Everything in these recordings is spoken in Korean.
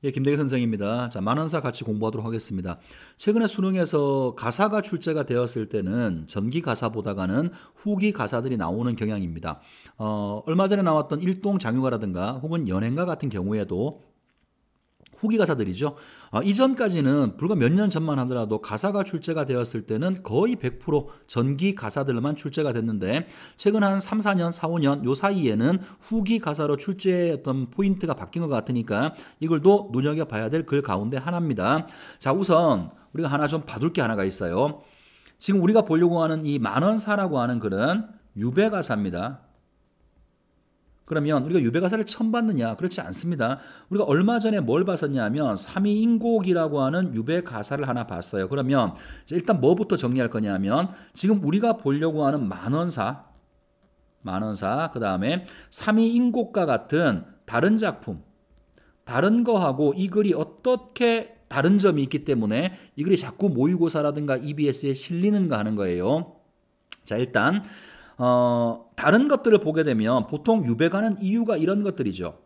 예, 김대기 선생입니다. 자, 만원사 같이 공부하도록 하겠습니다. 최근에 수능에서 가사가 출제가 되었을 때는 전기 가사보다가는 후기 가사들이 나오는 경향입니다. 얼마 전에 나왔던 일동장유가라든가 혹은 연행가 같은 경우에도 후기 가사들이죠. 이전까지는 불과 몇 년 전만 하더라도 가사가 출제가 되었을 때는 거의 100% 전기 가사들만 출제가 됐는데 최근 한 3, 4년, 4, 5년 요 사이에는 후기 가사로 출제했던 포인트가 바뀐 것 같으니까 이걸도 눈여겨봐야 될 글 가운데 하나입니다. 자, 우선 우리가 하나 좀 봐둘 게 하나가 있어요. 지금 우리가 보려고 하는 이 만원사라고 하는 글은 유배가사입니다. 그러면 우리가 유배가사를 처음 봤느냐? 그렇지 않습니다. 우리가 얼마 전에 뭘 봤었냐면 삼위인곡이라고 하는 유배가사를 하나 봤어요. 그러면 일단 뭐부터 정리할 거냐면 지금 우리가 보려고 하는 만원사, 그 다음에 삼위인곡과 같은 다른 작품, 다른 거하고 이 글이 어떻게 다른 점이 있기 때문에 이 글이 자꾸 모의고사라든가 EBS에 실리는가 하는 거예요. 자, 일단 다른 것들을 보게 되면 보통 유배가는 이유가 이런 것들이죠.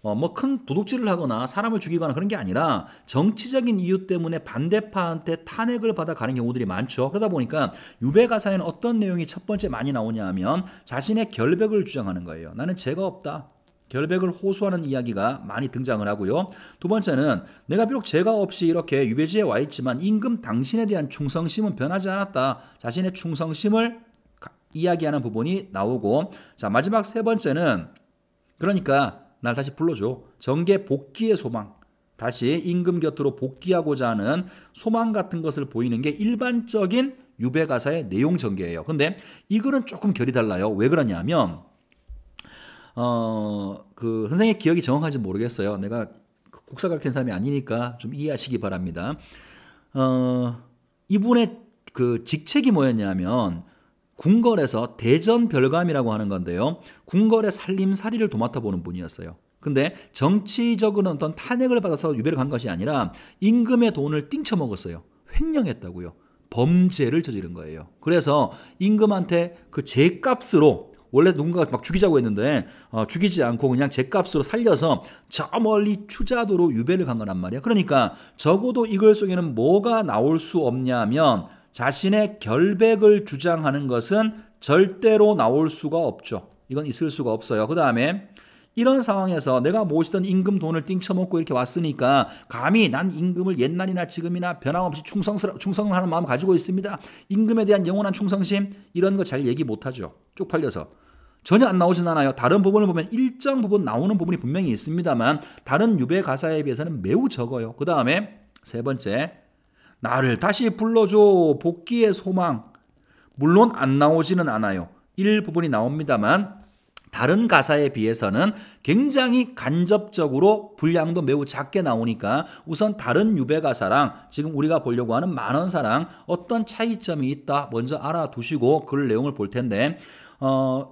뭐 큰 도둑질을 하거나 사람을 죽이거나 그런 게 아니라 정치적인 이유 때문에 반대파한테 탄핵을 받아 가는 경우들이 많죠. 그러다 보니까 유배가사에는 어떤 내용이 첫 번째 많이 나오냐 하면 자신의 결백을 주장하는 거예요. 나는 죄가 없다. 결백을 호소하는 이야기가 많이 등장을 하고요. 두 번째는 내가 비록 죄가 없이 이렇게 유배지에 와 있지만 임금 당신에 대한 충성심은 변하지 않았다. 자신의 충성심을 이야기하는 부분이 나오고, 자, 마지막 세 번째는 그러니까 날 다시 불러줘. 정계 복귀의 소망. 다시 임금 곁으로 복귀하고자 하는 소망 같은 것을 보이는 게 일반적인 유배가사의 내용 전개예요. 근데 이 글은 조금 결이 달라요. 왜 그러냐면 그 선생님의 기억이 정확한지 모르겠어요. 내가 국사 가르치는 사람이 아니니까 좀 이해하시기 바랍니다. 이분의 그 직책이 뭐였냐면 궁궐에서 대전별감이라고 하는 건데요. 궁궐의 살림살이를 도맡아 보는 분이었어요. 근데 정치적으로는 어떤 탄핵을 받아서 유배를 간 것이 아니라 임금의 돈을 띵쳐먹었어요. 횡령했다고요. 범죄를 저지른 거예요. 그래서 임금한테 그 죄값으로 원래 누군가가 막 죽이자고 했는데 죽이지 않고 그냥 죄값으로 살려서 저 멀리 추자도로 유배를 간 거란 말이야. 그러니까 적어도 이 글 속에는 뭐가 나올 수 없냐면 자신의 결백을 주장하는 것은 절대로 나올 수가 없죠. 이건 있을 수가 없어요. 그 다음에 이런 상황에서 내가 모시던 임금 돈을 띵쳐먹고 이렇게 왔으니까 감히 난 임금을 옛날이나 지금이나 변함없이 충성하는 마음 가지고 있습니다. 임금에 대한 영원한 충성심 이런 거 잘 얘기 못하죠. 쪽팔려서. 전혀 안 나오진 않아요. 다른 부분을 보면 일정 부분 나오는 부분이 분명히 있습니다만 다른 유배 가사에 비해서는 매우 적어요. 그 다음에 세 번째, 나를 다시 불러줘 복귀의 소망. 물론 안 나오지는 않아요. 일부분이 나옵니다만 다른 가사에 비해서는 굉장히 간접적으로 분량도 매우 작게 나오니까 우선 다른 유배 가사랑 지금 우리가 보려고 하는 만원사랑 어떤 차이점이 있다 먼저 알아두시고 글 내용을 볼 텐데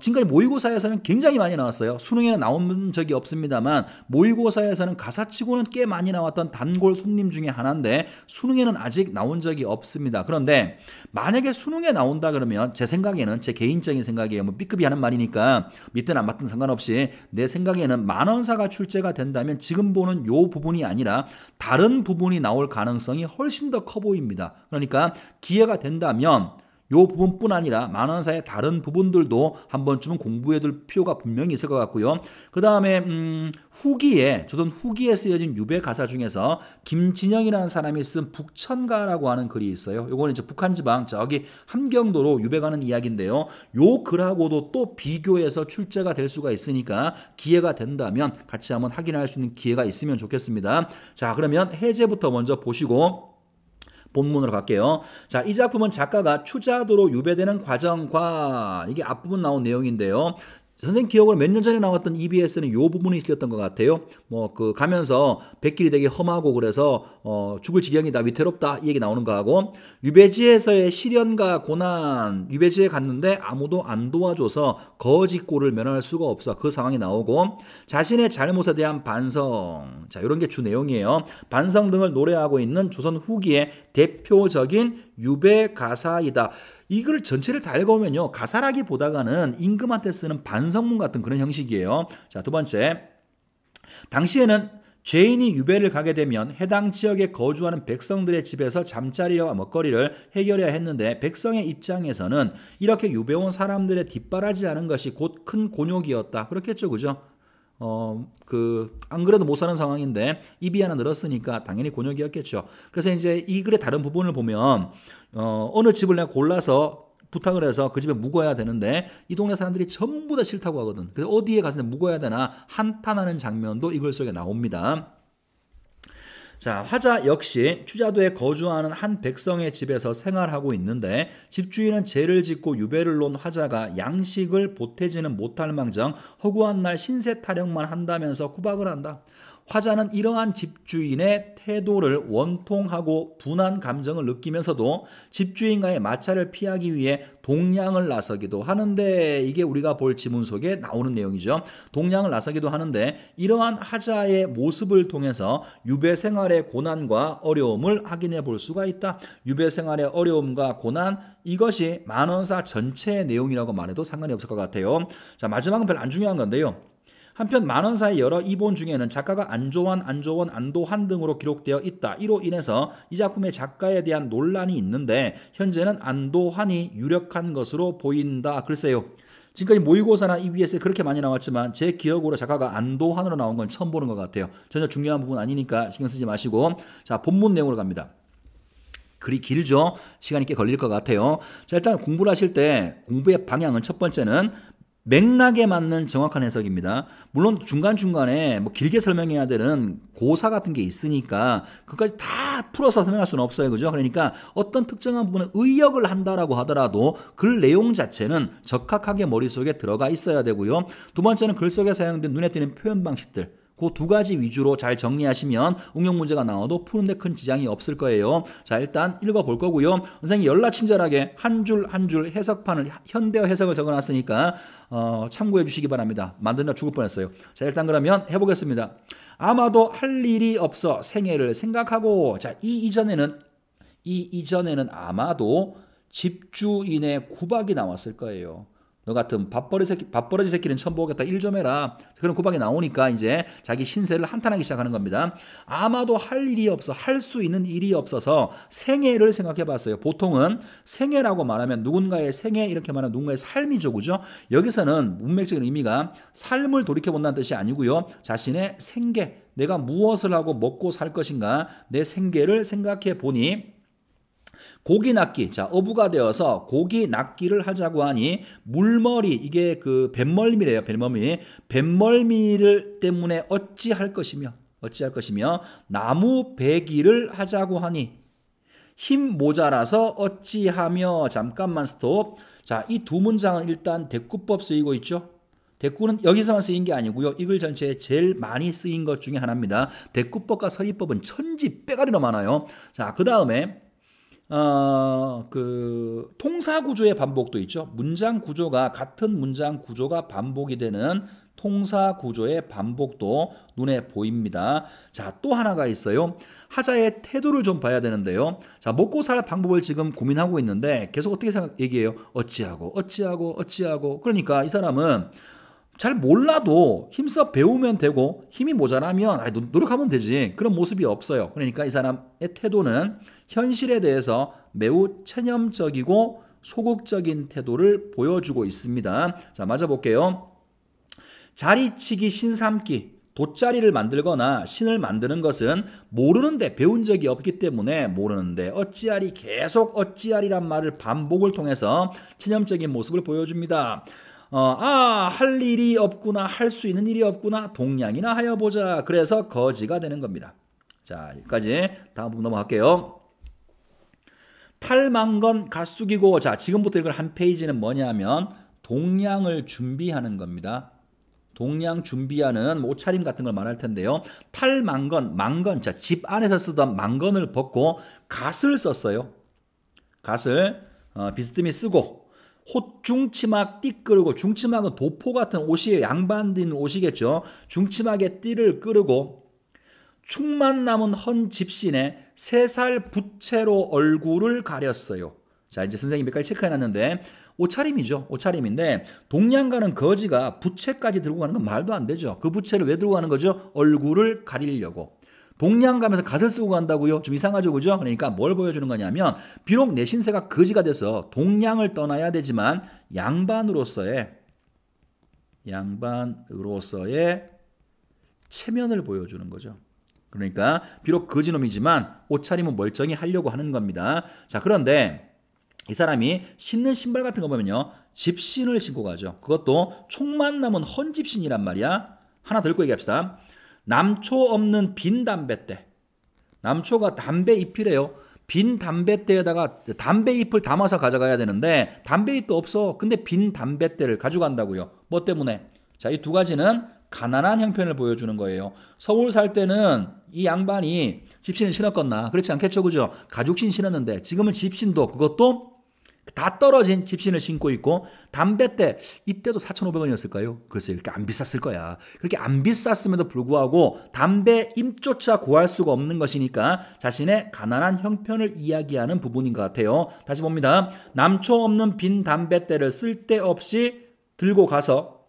지금까지 모의고사에서는 굉장히 많이 나왔어요. 수능에는 나온 적이 없습니다만 모의고사에서는 가사치고는 꽤 많이 나왔던 단골 손님 중에 하나인데 수능에는 아직 나온 적이 없습니다. 그런데 만약에 수능에 나온다 그러면 제 생각에는 제 개인적인 생각이에요. 뭐 B급이 하는 말이니까 믿든 안 맞든 상관없이 내 생각에는 만원사가 출제가 된다면 지금 보는 요 부분이 아니라 다른 부분이 나올 가능성이 훨씬 더 커 보입니다. 그러니까 기회가 된다면 이 부분뿐 아니라 만원사의 다른 부분들도 한 번쯤은 공부해둘 필요가 분명히 있을 것 같고요. 그 다음에 후기에 조선 후기에 쓰여진 유배 가사 중에서 김진영이라는 사람이 쓴 북천가라고 하는 글이 있어요. 요거는 이제 북한지방 저기 함경도로 유배 가는 이야기인데요. 요 글하고도 또 비교해서 출제가 될 수가 있으니까 기회가 된다면 같이 한번 확인할 수 있는 기회가 있으면 좋겠습니다. 자, 그러면 해제부터 먼저 보시고 본문으로 갈게요. 자, 이 작품은 작가가 추자도로 유배되는 과정과 이게 앞부분 나온 내용인데요. 선생님 기억으로 몇 년 전에 나왔던 EBS는 이 부분이 실렸던 것 같아요. 뭐 그 가면서 백길이 되게 험하고 그래서 죽을 지경이다 위태롭다 이 얘기 나오는 거하고 유배지에서의 시련과 고난 유배지에 갔는데 아무도 안 도와줘서 거지꼴을 면할 수가 없어 그 상황이 나오고 자신의 잘못에 대한 반성 자 이런 게 주 내용이에요. 반성 등을 노래하고 있는 조선 후기의 대표적인 유배 가사이다. 이 글 전체를 다 읽어보면요. 가사라기보다는 임금한테 쓰는 반성문 같은 그런 형식이에요. 자, 두 번째. 당시에는 죄인이 유배를 가게 되면 해당 지역에 거주하는 백성들의 집에서 잠자리와 먹거리를 해결해야 했는데 백성의 입장에서는 이렇게 유배 온 사람들의 뒷바라지하는 것이 곧 큰 곤욕이었다. 그렇겠죠, 그죠? 안 그래도 못 사는 상황인데 입이 하나 늘었으니까 당연히 곤욕이었겠죠. 그래서 이제 이 글의 다른 부분을 보면 어느 집을 내가 골라서 부탁을 해서 그 집에 묵어야 되는데 이 동네 사람들이 전부 다 싫다고 하거든. 그래서 어디에 가서 묵어야 되나 한탄하는 장면도 이 글 속에 나옵니다. 자, 화자 역시 추자도에 거주하는 한 백성의 집에서 생활하고 있는데 집주인은 죄를 짓고 유배를 놓은 화자가 양식을 보태지는 못할 망정 허구한 날 신세 타령만 한다면서 구박을 한다. 화자는 이러한 집주인의 태도를 원통하고 분한 감정을 느끼면서도 집주인과의 마찰을 피하기 위해 동량을 나서기도 하는데 이게 우리가 볼 지문 속에 나오는 내용이죠. 동량을 나서기도 하는데 이러한 화자의 모습을 통해서 유배 생활의 고난과 어려움을 확인해 볼 수가 있다. 유배 생활의 어려움과 고난 이것이 만원사 전체의 내용이라고 말해도 상관이 없을 것 같아요. 자, 마지막은 별로 안 중요한 건데요. 한편 만원사의 여러 이본 중에는 작가가 안조환, 안조원, 안도환 등으로 기록되어 있다. 이로 인해서 이 작품의 작가에 대한 논란이 있는데 현재는 안도환이 유력한 것으로 보인다. 글쎄요. 지금까지 모의고사나 EBS에 그렇게 많이 나왔지만 제 기억으로 작가가 안도환으로 나온 건 처음 보는 것 같아요. 전혀 중요한 부분 아니니까 신경 쓰지 마시고 자, 본문 내용으로 갑니다. 글이 길죠. 시간이 꽤 걸릴 것 같아요. 자, 일단 공부를 하실 때 공부의 방향은 첫 번째는 맥락에 맞는 정확한 해석입니다. 물론 중간중간에 뭐 길게 설명해야 되는 고사 같은 게 있으니까 그것까지 다 풀어서 설명할 수는 없어요. 그죠? 그러니까 어떤 특정한 부분은 의역을 한다라고 하더라도 글 내용 자체는 적확하게 머릿속에 들어가 있어야 되고요. 두 번째는 글 속에 사용된 눈에 띄는 표현 방식들. 그 두 가지 위주로 잘 정리하시면 응용 문제가 나와도 푸는데 큰 지장이 없을 거예요. 자, 일단 읽어볼 거고요. 선생님이 연락친절하게 한 줄 한 줄 해석판을 현대어 해석을 적어놨으니까 참고해 주시기 바랍니다. 만드느라 죽을 뻔했어요. 자, 일단 그러면 해보겠습니다. 아마도 할 일이 없어 생애를 생각하고 자, 이 이전에는 아마도 집주인의 구박이 나왔을 거예요. 너 같은 밥버러지 새끼는 처음 보겠다. 일 좀 해라. 그런 구박이 나오니까 이제 자기 신세를 한탄하기 시작하는 겁니다. 아마도 할 일이 없어. 할 수 있는 일이 없어서 생애를 생각해 봤어요. 보통은 생애라고 말하면 누군가의 생애 이렇게 말하면 누군가의 삶이죠. 그죠? 여기서는 문맥적인 의미가 삶을 돌이켜본다는 뜻이 아니고요. 자신의 생계, 내가 무엇을 하고 먹고 살 것인가 내 생계를 생각해 보니 고기 낚기, 자, 어부가 되어서 고기 낚기를 하자고 하니 물머리, 이게 그 뱃멀미래요. 뱃멀미를 때문에 어찌할 것이며 나무 베기를 하자고 하니 힘 모자라서 어찌하며 잠깐만 스톱. 자, 이 두 문장은 일단 대꾸법 쓰이고 있죠. 대꾸는 여기서만 쓰인 게 아니고요. 이 글 전체에 제일 많이 쓰인 것 중에 하나입니다. 대꾸법과 서리법은 천지 빼가리로 많아요. 자, 그 다음에 통사 구조의 반복도 있죠. 문장 구조가 같은 문장 구조가 반복이 되는 통사 구조의 반복도 눈에 보입니다. 자, 또 하나가 있어요. 하자의 태도를 좀 봐야 되는데요. 자, 먹고 살 방법을 지금 고민하고 있는데 계속 어떻게 얘기해요? 어찌하고. 그러니까 이 사람은 잘 몰라도 힘써 배우면 되고 힘이 모자라면 노력하면 되지. 그런 모습이 없어요. 그러니까 이 사람의 태도는 현실에 대해서 매우 체념적이고 소극적인 태도를 보여주고 있습니다. 자, 맞아볼게요. 자리치기 신삼기, 돗자리를 만들거나 신을 만드는 것은 모르는데 배운 적이 없기 때문에 모르는데 어찌하리 계속 어찌하리란 말을 반복을 통해서 체념적인 모습을 보여줍니다. 할 일이 없구나, 할 수 있는 일이 없구나, 동량이나 하여보자. 그래서 거지가 되는 겁니다. 자, 여기까지 다음 부분 넘어갈게요. 탈망건 갓숙이고, 자, 지금부터 읽을 한 페이지는 뭐냐면 동량을 준비하는 겁니다. 동량 준비하는 옷차림 같은 걸 말할 텐데요. 탈망건, 망건, 자, 집 안에서 쓰던 망건을 벗고 갓을 썼어요. 갓을 비스듬히 쓰고 헛중치막 띠 끌고, 중치막은 도포 같은 옷이에요. 양반된 옷이겠죠. 중치막에 띠를 끌고 축만 남은 헌 집신에 3살 부채로 얼굴을 가렸어요. 자, 이제 선생님이 몇 가지 체크해놨는데 옷차림이죠. 옷차림인데 동양 가는 거지가 부채까지 들고 가는 건 말도 안 되죠. 그 부채를 왜 들고 가는 거죠? 얼굴을 가리려고. 동양 가면서 갓을 쓰고 간다고요? 좀 이상하죠, 그죠? 그러니까 뭘 보여주는 거냐면 비록 내 신세가 거지가 돼서 동양을 떠나야 되지만 양반으로서의 체면을 보여주는 거죠. 그러니까 비록 거지놈이지만 옷차림은 멀쩡히 하려고 하는 겁니다. 자, 그런데 이 사람이 신는 신발 같은 거 보면요, 집신을 신고 가죠. 그것도 총만 남은 헌집신이란 말이야. 하나 더 읽고 얘기합시다. 남초 없는 빈 담뱃대. 남초가 담배 잎이래요. 빈 담뱃대에다가 담배 잎을 담아서 가져가야 되는데 담배 잎도 없어. 근데 빈 담뱃대를 가져간다고요. 뭐 때문에? 자, 이 두 가지는 가난한 형편을 보여주는 거예요. 서울 살 때는 이 양반이 집신을 신었겠나? 그렇지 않겠죠, 그죠? 가죽신 신었는데 지금은 집신도 그것도 다 떨어진 집신을 신고 있고 담뱃대 이때도 4,500원이었을까요? 글쎄요, 그렇게 안 비쌌을 거야. 그렇게 안 비쌌음에도 불구하고 담배 잎조차 구할 수가 없는 것이니까 자신의 가난한 형편을 이야기하는 부분인 것 같아요. 다시 봅니다. 남초 없는 빈 담뱃대를 쓸데없이 들고 가서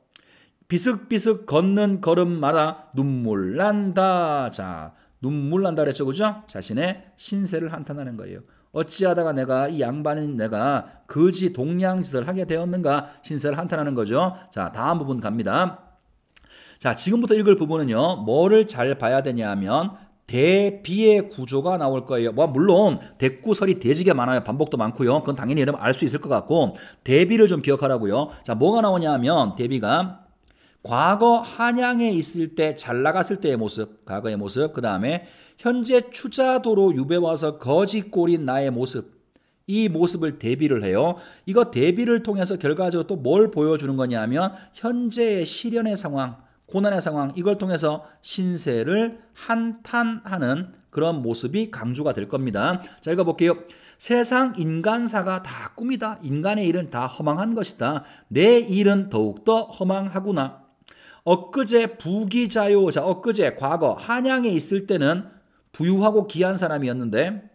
비슥비슥 걷는 걸음마다 눈물 난다. 자, 눈물 난다 그랬죠, 그죠? 자신의 신세를 한탄하는 거예요. 어찌하다가 내가 이 양반인 내가 거지 동양짓을 하게 되었는가 신세를 한탄하는 거죠. 자, 다음 부분 갑니다. 자, 지금부터 읽을 부분은요, 뭐를 잘 봐야 되냐 하면 대비의 구조가 나올 거예요. 뭐 물론 대꾸설이 대지게 많아요. 반복도 많고요. 그건 당연히 여러분 알 수 있을 것 같고 대비를 좀 기억하라고요. 자, 뭐가 나오냐 하면 대비가 과거 한양에 있을 때 잘 나갔을 때의 모습, 과거의 모습, 그 다음에 현재 추자도로 유배 와서 거지 꼴인 나의 모습, 이 모습을 대비를 해요. 이거 대비를 통해서 결과적으로 또 뭘 보여주는 거냐면 현재의 시련의 상황, 고난의 상황, 이걸 통해서 신세를 한탄하는 그런 모습이 강조가 될 겁니다. 자, 읽어볼게요. 세상 인간사가 다 꿈이다. 인간의 일은 다 허망한 것이다. 내 일은 더욱더 허망하구나. 엊그제 부귀자요. 자, 엊그제 과거 한양에 있을 때는 부유하고 귀한 사람이었는데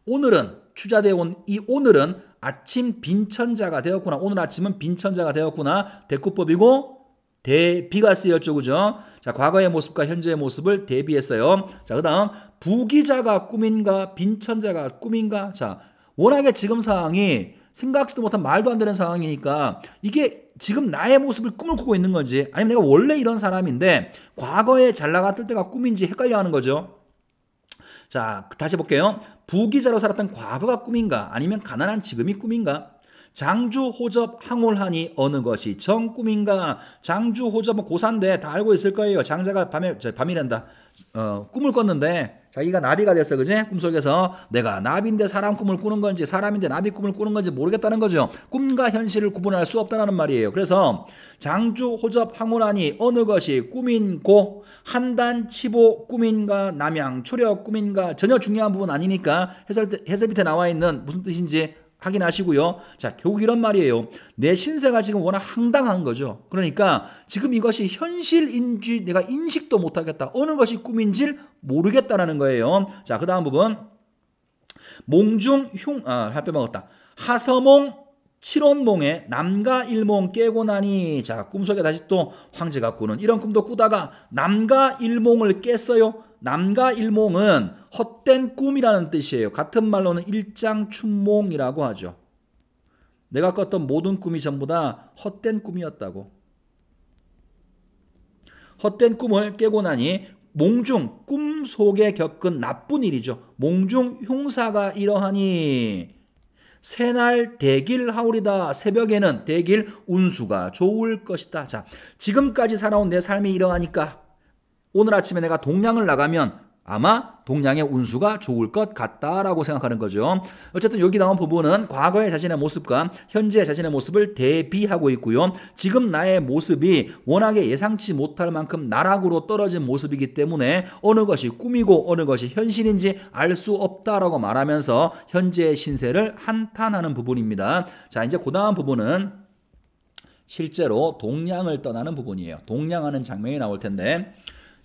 오늘은 추자되어 온 이 오늘은 아침 빈천자가 되었구나. 오늘 아침은 빈천자가 되었구나. 대꾸법이고 대비가 쓰였죠, 그죠? 자, 과거의 모습과 현재의 모습을 대비했어요. 자, 그다음 부귀자가 꿈인가 빈천자가 꿈인가. 자, 워낙에 지금 상황이 생각지도 못한 말도 안 되는 상황이니까 이게 지금 나의 모습을 꿈을 꾸고 있는 건지 아니면 내가 원래 이런 사람인데 과거에 잘 나갔을 때가 꿈인지 헷갈려하는 거죠. 자, 다시 볼게요. 부귀자로 살았던 과거가 꿈인가 아니면 가난한 지금이 꿈인가? 장주 호접 항홀하니 어느 것이 정 꿈인가? 장주 호접은 고사인데 다 알고 있을 거예요. 장자가 밤이란다. 꿈을 꿨는데 자기가 나비가 됐어, 그지? 꿈속에서 내가 나비인데 사람 꿈을 꾸는 건지 사람인데 나비 꿈을 꾸는 건지 모르겠다는 거죠. 꿈과 현실을 구분할 수 없다는 말이에요. 그래서 장주 호접 항홀하니 어느 것이 꿈인고 한단 치보 꿈인가 남양 초력 꿈인가 전혀 중요한 부분 아니니까 해설 밑에 나와 있는 무슨 뜻인지 확인하시고요. 자, 결국 이런 말이에요. 내 신세가 지금 워낙 황당한 거죠. 그러니까 지금 이것이 현실인지 내가 인식도 못하겠다. 어느 것이 꿈인지 모르겠다라는 거예요. 자, 그 다음 부분. 몽중 할 빼먹었다. 하서몽 칠원몽에 남가 일몽 깨고 나니. 자, 꿈속에 다시 또 황제가 꾸는 이런 꿈도 꾸다가 남가 일몽을 깼어요. 남가 일몽은 헛된 꿈이라는 뜻이에요. 같은 말로는 일장춘몽이라고 하죠. 내가 꿨던 모든 꿈이 전부 다 헛된 꿈이었다고. 헛된 꿈을 깨고 나니 몽중, 꿈 속에 겪은 나쁜 일이죠. 몽중 흉사가 이러하니 새날 대길 하오리다. 새벽에는 대길 운수가 좋을 것이다. 자, 지금까지 살아온 내 삶이 이러하니까 오늘 아침에 내가 동양을 나가면 아마 동양의 운수가 좋을 것 같다라고 생각하는 거죠. 어쨌든 여기 나온 부분은 과거의 자신의 모습과 현재의 자신의 모습을 대비하고 있고요. 지금 나의 모습이 워낙에 예상치 못할 만큼 나락으로 떨어진 모습이기 때문에 어느 것이 꿈이고 어느 것이 현실인지 알 수 없다라고 말하면서 현재의 신세를 한탄하는 부분입니다. 자, 이제 그 다음 부분은 실제로 동양을 떠나는 부분이에요. 동양하는 장면이 나올 텐데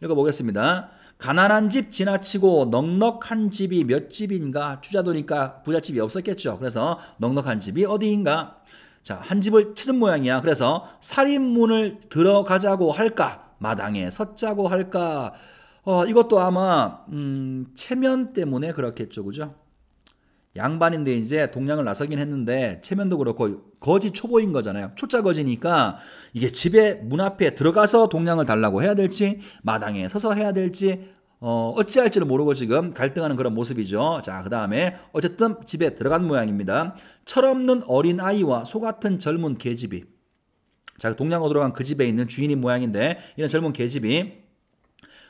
읽어보겠습니다. 가난한 집 지나치고 넉넉한 집이 몇 집인가? 투자도니까 부잣집이 없었겠죠. 그래서 넉넉한 집이 어디인가? 자, 한 집을 찾은 모양이야. 그래서 살인문을 들어가자고 할까? 마당에 섰자고 할까? 이것도 아마 체면 때문에 그렇겠죠. 그죠? 양반인데 이제 동량을 나서긴 했는데 체면도 그렇고 거지 초보인 거잖아요. 초짜 거지니까 이게 집에 문 앞에 들어가서 동량을 달라고 해야 될지 마당에 서서 해야 될지 어찌할지를 모르고 지금 갈등하는 그런 모습이죠. 자, 그 다음에 어쨌든 집에 들어간 모양입니다. 철없는 어린아이와 소같은 젊은 계집이, 자, 동량으로 들어간 그 집에 있는 주인인 모양인데 이런 젊은 계집이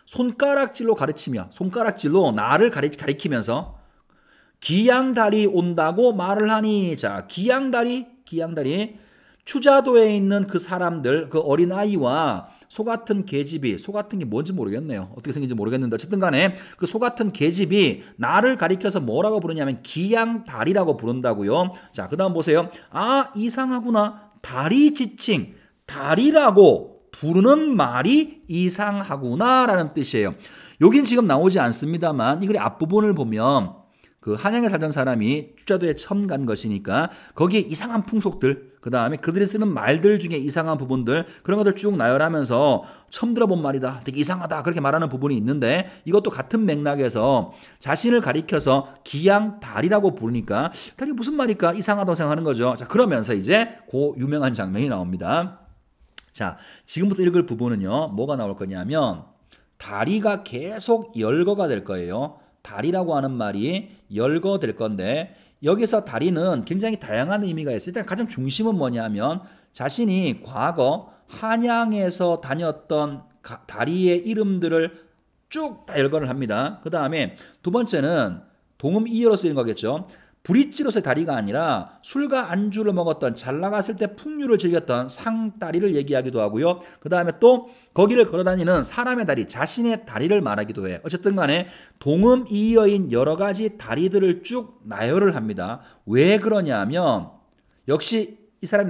손가락질로 가르치며, 손가락질로 나를 가리키면서 기양달이 온다고 말을 하니, 자, 기양달이 추자도에 있는 그 사람들, 그 어린아이와 소같은 계집이, 소같은 게 뭔지 모르겠네요. 어떻게 생긴지 모르겠는데 어쨌든 간에 그 소같은 계집이 나를 가리켜서 뭐라고 부르냐면 기양달이라고 부른다고요. 자, 그 다음 보세요. 아, 이상하구나. 다리 지칭, 달이라고 부르는 말이 이상하구나 라는 뜻이에요. 여긴 지금 나오지 않습니다만 이 글의 앞부분을 보면 그 한양에 살던 사람이 추자도에 처음 간 것이니까 거기에 이상한 풍속들, 그 다음에 그들이 쓰는 말들 중에 이상한 부분들, 그런 것들 쭉 나열하면서 처음 들어본 말이다, 되게 이상하다, 그렇게 말하는 부분이 있는데 이것도 같은 맥락에서 자신을 가리켜서 기양달이라고 부르니까 달이 무슨 말일까 이상하다고 생각하는 거죠. 자, 그러면서 이제 그 유명한 장면이 나옵니다. 자, 지금부터 읽을 부분은요, 뭐가 나올 거냐면 다리가 계속 열거가 될 거예요. 다리라고 하는 말이 열거될 건데 여기서 다리는 굉장히 다양한 의미가 있어요. 일단 가장 중심은 뭐냐면 자신이 과거 한양에서 다녔던 다리의 이름들을 쭉 다 열거를 합니다. 그 다음에 두 번째는 동음이어로 쓰이는 거겠죠. 브릿지로서의 다리가 아니라 술과 안주를 먹었던, 잘 나갔을 때 풍류를 즐겼던 상다리를 얘기하기도 하고요. 그 다음에 또 거기를 걸어다니는 사람의 다리, 자신의 다리를 말하기도 해. 어쨌든 간에 동음이어인 여러 가지 다리들을 쭉 나열을 합니다. 왜 그러냐면 역시 이 사람이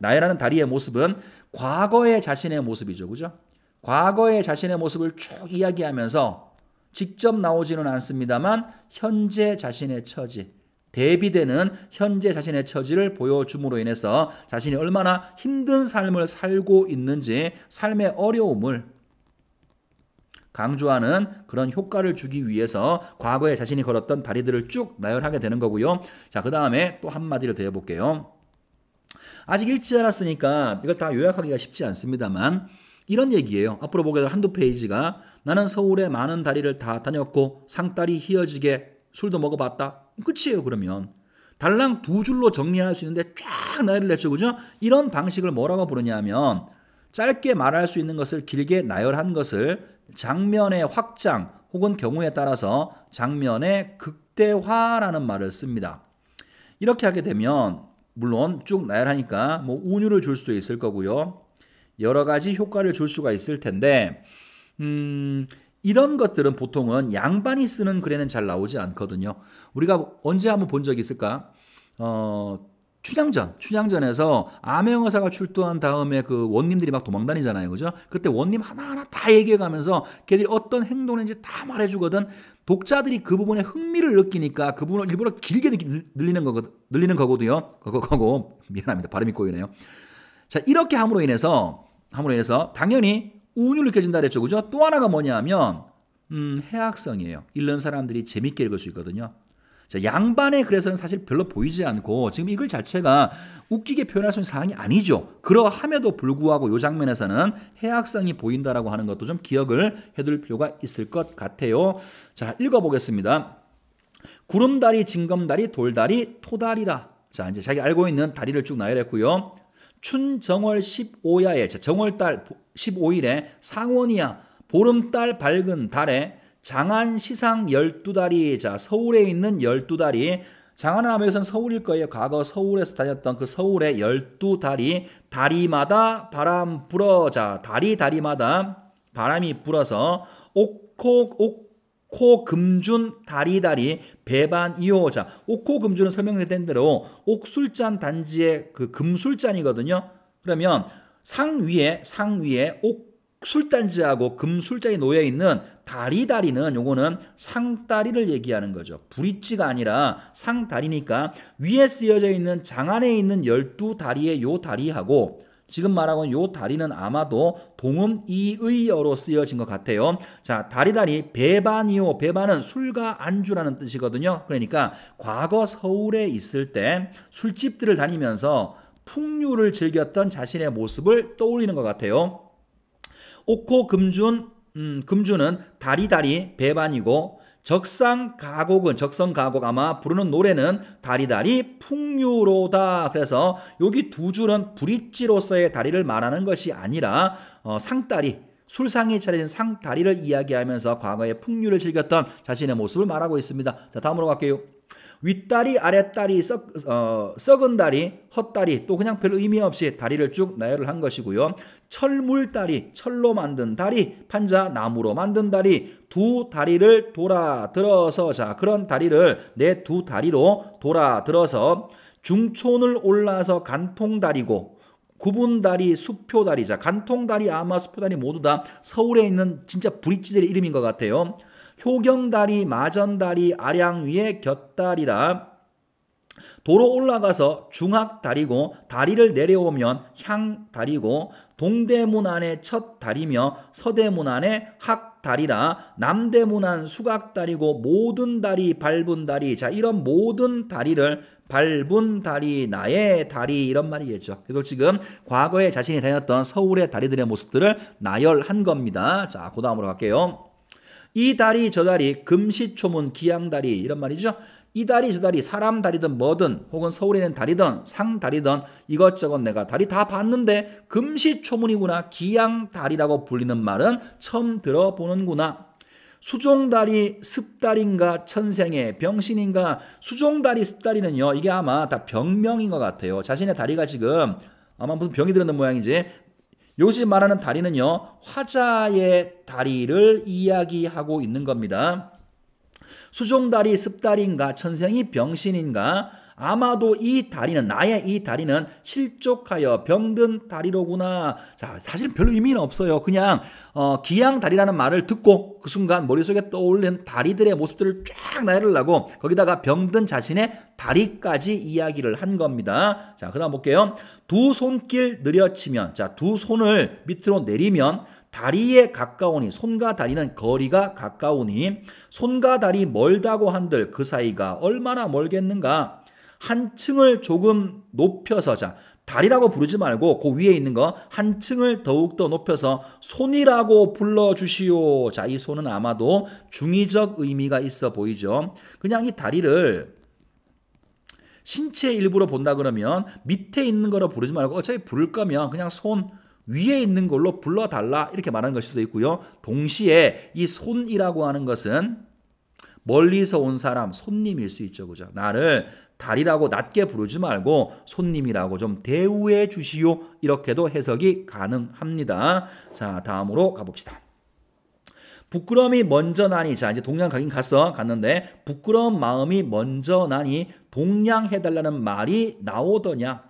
나열하는 다리의 모습은 과거의 자신의 모습이죠. 그죠? 과거의 자신의 모습을 쭉 이야기하면서 직접 나오지는 않습니다만 현재 자신의 처지, 대비되는 현재 자신의 처지를 보여줌으로 인해서 자신이 얼마나 힘든 삶을 살고 있는지, 삶의 어려움을 강조하는 그런 효과를 주기 위해서 과거에 자신이 걸었던 다리들을 쭉 나열하게 되는 거고요. 자, 그 다음에 또 한마디를 더 해볼게요. 아직 읽지 않았으니까 이걸 다 요약하기가 쉽지 않습니다만 이런 얘기예요. 앞으로 보게 될 한두 페이지가 나는 서울에 많은 다리를 다 다녔고 상다리 휘어지게 술도 먹어봤다. 끝이에요. 그러면 달랑 두 줄로 정리할 수 있는데 쫙 나열을 했죠. 그죠? 이런 방식을 뭐라고 부르냐면 짧게 말할 수 있는 것을 길게 나열한 것을 장면의 확장 혹은 경우에 따라서 장면의 극대화라는 말을 씁니다. 이렇게 하게 되면 물론 쭉 나열하니까 뭐 운율을 줄 수도 있을 거고요. 여러 가지 효과를 줄 수가 있을 텐데 이런 것들은 보통은 양반이 쓰는 글에는 잘 나오지 않거든요. 우리가 언제 한번 본 적이 있을까? 춘향전에서 암행어사가 출두한 다음에 그 원님들이 막 도망다니잖아요. 그죠? 그때 원님 하나하나 다 얘기해가면서 걔들이 어떤 행동을 했는지 다 말해주거든. 독자들이 그 부분에 흥미를 느끼니까 그 부분을 일부러 길게 늘리는 거거든요. 미안합니다. 발음이 꼬이네요. 자, 이렇게 함으로 인해서 당연히 운율을 느껴진다 그랬죠. 그죠? 또 하나가 뭐냐면 해학성이에요. 읽는 사람들이 재밌게 읽을 수 있거든요. 자, 양반의 글에서는 사실 별로 보이지 않고 지금 이 글 자체가 웃기게 표현할 수 있는 상황이 아니죠. 그러함에도 불구하고 이 장면에서는 해학성이 보인다라고 하는 것도 좀 기억을 해둘 필요가 있을 것 같아요. 자, 읽어보겠습니다. 구름다리, 징검다리, 돌다리, 토다리라. 자, 이제 자기 알고 있는 다리를 쭉 나열했고요. 춘정월 15야에, 정월달 15일에 상원이야, 보름달 밝은 달에 장안 시상 12다리, 자, 서울에 있는 12다리, 장안을 하면 여기서는 서울일 거예요. 과거 서울에서 다녔던 그 서울의 12다리, 다리마다 바람 불어, 자, 다리마다 바람이 불어서 옥코 금준 다리다리 배반이요. 자, 옥코 금준은 설명된 대로 옥술잔 단지의 그 금술잔이거든요. 그러면 상 위에 술단지하고 금술자에 놓여 있는 다리는 요거는 상다리를 얘기하는 거죠. 브릿지가 아니라 상다리니까 위에 쓰여져 있는 장안에 있는 12다리의 요 다리하고 지금 말하고 있는 요 다리는 아마도 동음 이의어로 쓰여진 것 같아요. 자, 다리 배반이요. 배반은 술과 안주라는 뜻이거든요. 그러니까 과거 서울에 있을 때 술집들을 다니면서 풍류를 즐겼던 자신의 모습을 떠올리는 것 같아요. 옥호 금주는 다리 배반이고 적성가곡 아마 부르는 노래는 다리 풍류로다. 그래서 여기 두 줄은 브릿지로서의 다리를 말하는 것이 아니라 상다리 술상이 차려진 상다리를 이야기하면서 과거의 풍류를 즐겼던 자신의 모습을 말하고 있습니다. 자, 다음으로 갈게요. 윗다리, 아랫다리, 썩은 다리, 헛다리, 또 그냥 별 의미 없이 다리를 쭉 나열을 한 것이고요. 철물다리, 철로 만든 다리, 판자, 나무로 만든 다리, 두 다리를 돌아들어서, 자, 그런 다리를 내 두 다리로 돌아들어서 중촌을 올라서 간통다리고, 구분다리, 수표다리, 자, 간통다리, 아마 수표다리 모두 다 서울에 있는 진짜 브릿지들의 이름인 것 같아요. 효경다리, 마전다리, 아량 위에 곁다리라. 도로 올라가서 중학다리고 다리를 내려오면 향다리고 동대문 안에 첫 다리며 서대문 안에 학다리라. 남대문 안 수각다리고 모든 다리 밟은 다리. 자, 이런 모든 다리를 밟은 다리, 나의 다리 이런 말이겠죠. 그래서 지금 과거에 자신이 다녔던 서울의 다리들의 모습들을 나열한 겁니다. 자, 그 다음으로 갈게요. 이 다리 저 다리 금시초문 기양다리 이런 말이죠. 이 다리 저 다리 사람 다리든 뭐든 혹은 서울에 있는 다리든 상다리든 이것저것 내가 다리 다 봤는데 금시초문이구나 기양다리라고 불리는 말은 처음 들어보는구나. 수종다리 습다리인가 천생의 병신인가. 수종다리 습다리는요 이게 아마 다 병명인 것 같아요. 자신의 다리가 지금 아마 무슨 병이 들었는 모양이지. 요즘 말하는 다리는요 화자의 다리를 이야기하고 있는 겁니다. 수종다리 습다리인가 천생이 병신인가. 아마도 이 다리는 나의 이 다리는 실족하여 병든 다리로구나. 자, 사실은 별 의미는 없어요. 그냥 기양다리라는 말을 듣고 그 순간 머릿속에 떠올린 다리들의 모습들을 쫙 나열을 하고 거기다가 병든 자신의 다리까지 이야기를 한 겁니다. 자, 그 다음 볼게요. 두 손길 느려치면, 자, 두 손을 밑으로 내리면 다리에 가까우니, 손과 다리는 거리가 가까우니 손과 다리 멀다고 한들 그 사이가 얼마나 멀겠는가. 한층을 조금 높여서, 자, 다리라고 부르지 말고 그 위에 있는 거 한층을 더욱더 높여서 손이라고 불러주시오. 자, 이 손은 아마도 중의적 의미가 있어 보이죠. 그냥 이 다리를 신체의 일부로 본다 그러면 밑에 있는 거로 부르지 말고 어차피 부를 거면 그냥 손 위에 있는 걸로 불러달라 이렇게 말하는 것일 수도 있고요. 동시에 이 손이라고 하는 것은 멀리서 온 사람, 손님일 수 있죠. 그죠? 나를 다리라고 낮게 부르지 말고 손님이라고 좀 대우해 주시오. 이렇게도 해석이 가능합니다. 자, 다음으로 가봅시다. 부끄러움이 먼저 나니. 자, 이제 동양 가긴 갔는데 부끄러운 마음이 먼저 나니 동양해달라는 말이 나오더냐.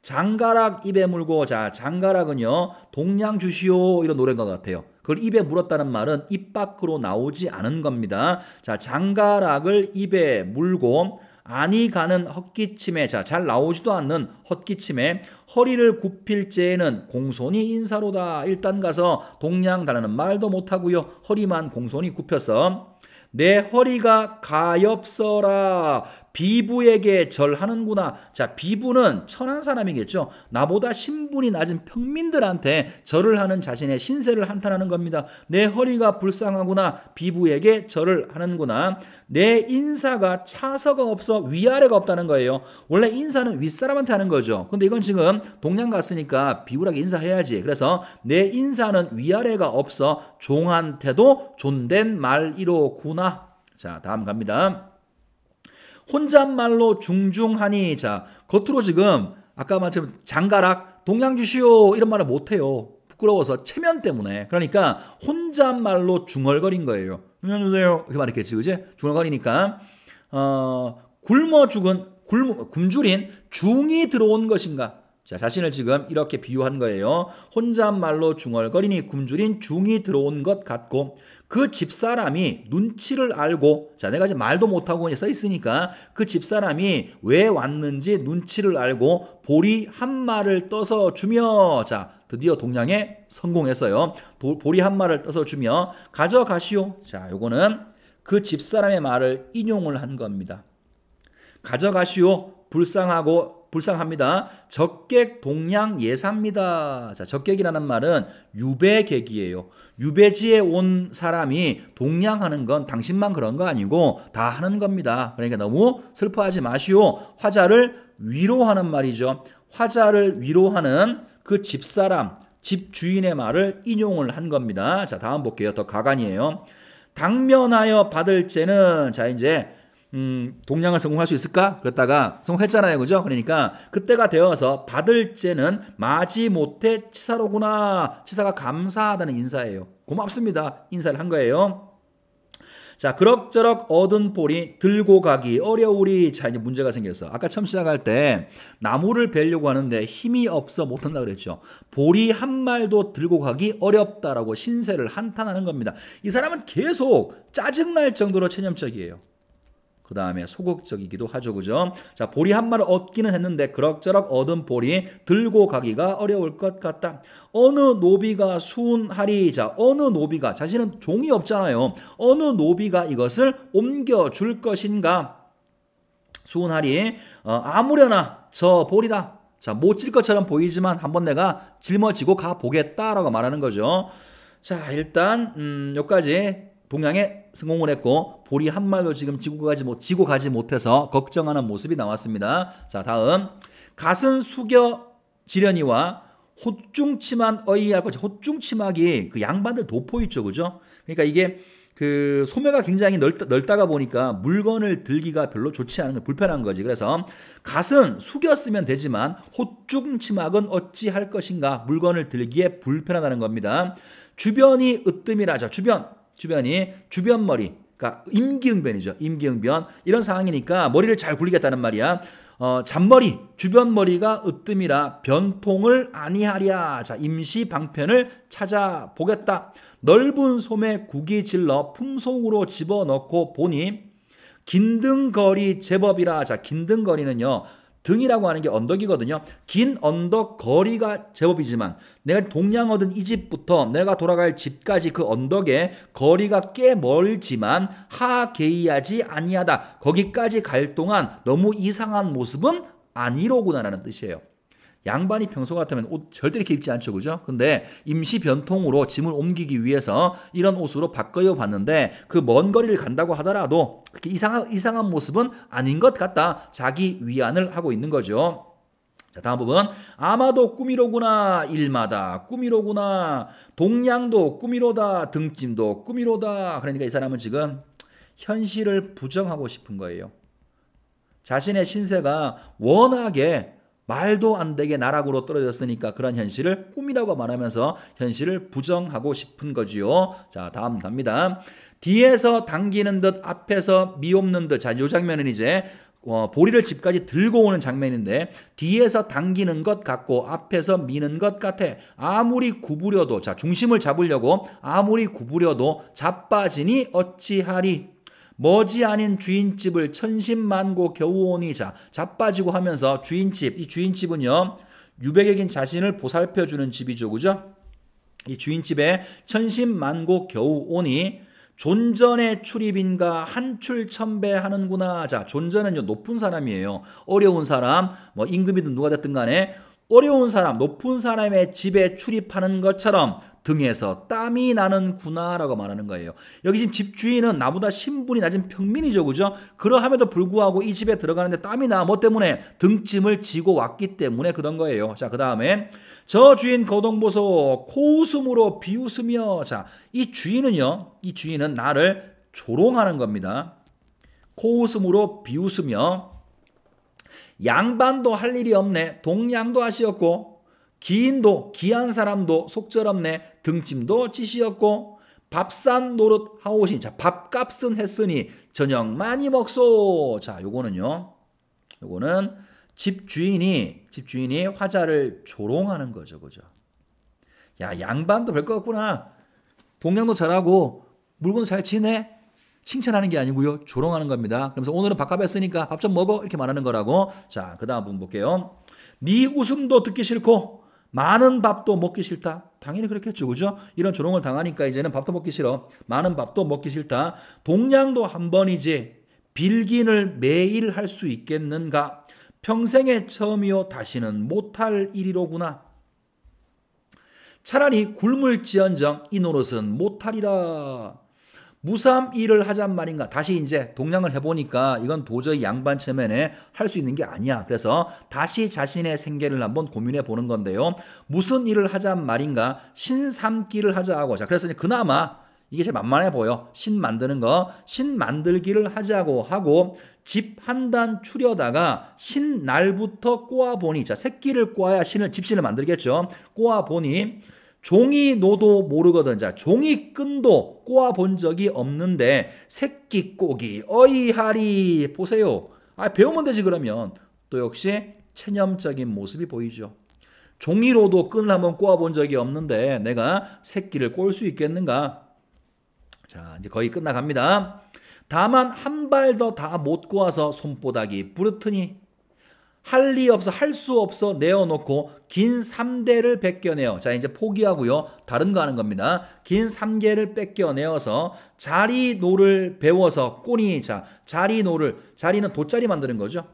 장가락 입에 물고. 자, 장가락은요 동양 주시오 이런 노래인 것 같아요. 그걸 입에 물었다는 말은 입 밖으로 나오지 않은 겁니다. 자, 장가락을 입에 물고 아니 가는 헛기침에, 자, 잘 나오지도 않는 헛기침에 허리를 굽힐 때에는 공손히 인사로다. 일단 가서 동양 달라는 말도 못하고요. 허리만 공손히 굽혀서 내 허리가 가엾어라. 비부에게 절하는구나. 자, 비부는 천한 사람이겠죠. 나보다 신분이 낮은 평민들한테 절을 하는 자신의 신세를 한탄하는 겁니다. 내 허리가 불쌍하구나. 비부에게 절을 하는구나. 내 인사가 차서가 없어 위아래가 없다는 거예요. 원래 인사는 윗사람한테 하는 거죠. 근데 이건 지금 동양 갔으니까 비굴하게 인사해야지. 그래서 내 인사는 위아래가 없어 종한테도 존댓 말이로구나. 자, 다음 갑니다. 혼잣말로 중중하니. 자, 겉으로 지금 아까 말처럼 장가락 동양 주시오 이런 말을 못해요. 부끄러워서 체면 때문에. 그러니까 혼잣말로 중얼거린 거예요. 동양 주세요 이렇게 말했겠지, 그지? 중얼거리니까 굶어 죽은 굶주린 중이 들어온 것인가. 자, 자신을 지금 이렇게 비유한 거예요. 혼잣말로 중얼거리니 굶주린 중이 들어온 것 같고 그 집사람이 눈치를 알고 자, 내가 지금 말도 못하고 써 있으니까 그 집사람이 왜 왔는지 눈치를 알고 보리 한 마를 떠서 주며 자, 드디어 동냥에 성공했어요. 보리 한 마를 떠서 주며 가져가시오. 자, 요거는 그 집사람의 말을 인용을 한 겁니다. 가져가시오. 불쌍합니다. 적객 동냥 예사입니다. 자, 적객이라는 말은 유배객이에요. 유배지에 온 사람이 동냥하는 건 당신만 그런 거 아니고 다 하는 겁니다. 그러니까 너무 슬퍼하지 마시오. 화자를 위로하는 말이죠. 화자를 위로하는 그 집사람, 집주인의 말을 인용을 한 겁니다. 자, 다음 볼게요. 더 가관이에요. 당면하여 받을 죄는 자, 이제 동냥을 성공할 수 있을까? 그랬다가 성공했잖아요. 그죠? 그러니까 그때가 되어서 받을 죄는 마지못해 치사로구나. 치사가 감사하다는 인사예요. 고맙습니다. 인사를 한 거예요. 자, 그럭저럭 얻은 보리 들고 가기 어려우리. 자, 이제 문제가 생겼어. 아까 처음 시작할 때 나무를 베려고 하는데 힘이 없어 못한다 그랬죠. 보리 한 말도 들고 가기 어렵다라고 신세를 한탄하는 겁니다. 이 사람은 계속 짜증날 정도로 체념적이에요. 그 다음에 소극적이기도 하죠. 그죠? 자, 보리 한 마를 얻기는 했는데 그럭저럭 얻은 보리 들고 가기가 어려울 것 같다. 어느 노비가 수운하리. 자, 어느 노비가 자신은 종이 없잖아요. 어느 노비가 이것을 옮겨줄 것인가. 수운하리. 아무려나 저 보리다. 자, 못 질 것처럼 보이지만 한번 내가 짊어지고 가보겠다라고 말하는 거죠. 자, 일단 여기까지 동양에 성공을 했고 보리 한 말도 지금 지고 가지 못해서 걱정하는 모습이 나왔습니다. 자, 다음 갓은 숙여 지려니와 호중치만 어이할 거죠. 호중치막이 그 양반들 도포 있죠, 그죠? 그러니까 이게 그 소매가 굉장히 넓다가 보니까 물건을 들기가 별로 좋지 않은 거, 불편한 거지. 그래서 갓은 숙였으면 되지만 호중치막은 어찌할 것인가? 물건을 들기에 불편하다는 겁니다. 주변이 으뜸이라죠. 주변이 주변머리, 그러니까 임기응변이죠. 임기응변. 이런 상황이니까 머리를 잘 굴리겠다는 말이야. 잔머리, 주변머리가 으뜸이라 변통을 아니하랴. 자, 임시 방편을 찾아보겠다. 넓은 솜에 국이 질러 품속으로 집어넣고 보니 긴등거리 제법이라. 자, 긴등거리는요. 등이라고 하는 게 언덕이거든요. 긴 언덕 거리가 제법이지만 내가 동냥 얻은 이 집부터 내가 돌아갈 집까지 그 언덕의 거리가 꽤 멀지만 하게이하지 아니하다. 거기까지 갈 동안 너무 이상한 모습은 아니로구나라는 뜻이에요. 양반이 평소 같으면 옷 절대 이렇게 입지 않죠. 그죠? 근데 임시 변통으로 짐을 옮기기 위해서 이런 옷으로 바꿔 봤는데 그 먼 거리를 간다고 하더라도 그렇게 이상한 모습은 아닌 것 같다. 자기 위안을 하고 있는 거죠. 자, 다음 부분. 아마도 꿈이로구나. 일마다 꿈이로구나. 동냥도 꿈이로다. 등짐도 꿈이로다. 그러니까 이 사람은 지금 현실을 부정하고 싶은 거예요. 자신의 신세가 워낙에 말도 안 되게 나락으로 떨어졌으니까 그런 현실을 꿈이라고 말하면서 현실을 부정하고 싶은 거지요. 자, 다음 갑니다. 뒤에서 당기는 듯 앞에서 미옵는 듯. 자, 이 장면은 이제 보리를 집까지 들고 오는 장면인데 뒤에서 당기는 것 같고 앞에서 미는 것 같아. 아무리 구부려도 자, 중심을 잡으려고 아무리 구부려도 자빠지니 어찌하리. 머지않은 주인집을 천신만고 겨우 오니. 자, 자빠지고 하면서 주인집, 이 주인집은요 유배객인 자신을 보살펴주는 집이죠. 그죠? 이 주인집에 천신만고 겨우 오니 존전의 출입인가 한출천배 하는구나. 자, 존전은요 높은 사람이에요. 어려운 사람, 뭐 임금이든 누가 됐든 간에 어려운 사람, 높은 사람의 집에 출입하는 것처럼 등에서 땀이 나는구나 라고 말하는 거예요. 여기 지금 집주인은 나보다 신분이 낮은 평민이죠. 그죠? 그러함에도 불구하고 이 집에 들어가는데 땀이 나. 뭐 때문에? 등짐을 지고 왔기 때문에 그런 거예요. 자, 그 다음에 저 주인 거동보소 코웃음으로 비웃으며. 자, 이 주인은 나를 조롱하는 겁니다. 코웃음으로 비웃으며. 양반도 할 일이 없네. 동냥도 하시었고 기인도 기한 사람도 속절없네. 등짐도 찌시었고 밥산 노릇 하오신. 자, 밥값은 했으니 저녁 많이 먹소. 자, 요거는 집주인이 화자를 조롱하는 거죠. 그죠? 야, 양반도 별거 없구나. 동양도 잘하고 물건도 잘 치네. 칭찬하는 게 아니고요. 조롱하는 겁니다. 그러면서 오늘은 밥값 했으니까 밥 좀 먹어. 이렇게 말하는 거라고. 자, 그 다음 부분 볼게요. 네 웃음도 듣기 싫고 많은 밥도 먹기 싫다. 당연히 그렇겠죠. 그죠? 이런 조롱을 당하니까 이제는 밥도 먹기 싫어. 많은 밥도 먹기 싫다. 동양도 한 번이지 빌긴을 매일 할 수 있겠는가? 평생의 처음이요. 다시는 못할 일이로구나. 차라리 굶을지언정 이 노릇은 못하리라. 무삼 일을 하잔 말인가. 다시 이제 동양을 해보니까 이건 도저히 양반 체면에 할 수 있는 게 아니야. 그래서 다시 자신의 생계를 한번 고민해 보는 건데요. 무슨 일을 하잔 말인가. 신삼기를 하자 하고. 자, 그래서 그나마 이게 제일 만만해 보여. 신 만드는 거. 신 만들기를 하자고 하고 집 한 단 추려다가 신날부터 꼬아보니. 자, 새끼를 꼬아야 집신을 만들겠죠. 꼬아보니 종이 노도 모르거든. 자, 종이 끈도 꼬아본 적이 없는데 새끼 꼬기 어이하리. 보세요. 배우면 되지. 그러면 또 역시 체념적인 모습이 보이죠. 종이로도 끈을 한번 꼬아본 적이 없는데 내가 새끼를 꼴 수 있겠는가. 자, 이제 거의 끝나갑니다. 다만 한 발도 다 못 꼬아서 손바닥이 부르트니 할 리 없어 할 수 없어 내어놓고 긴 3대를 뺏겨내어. 자, 이제 포기하고요. 다른 거 하는 겁니다. 긴 3개를 뺏겨내어서 자리노를 배워서 꼬니. 자, 자리는 돗자리 만드는 거죠.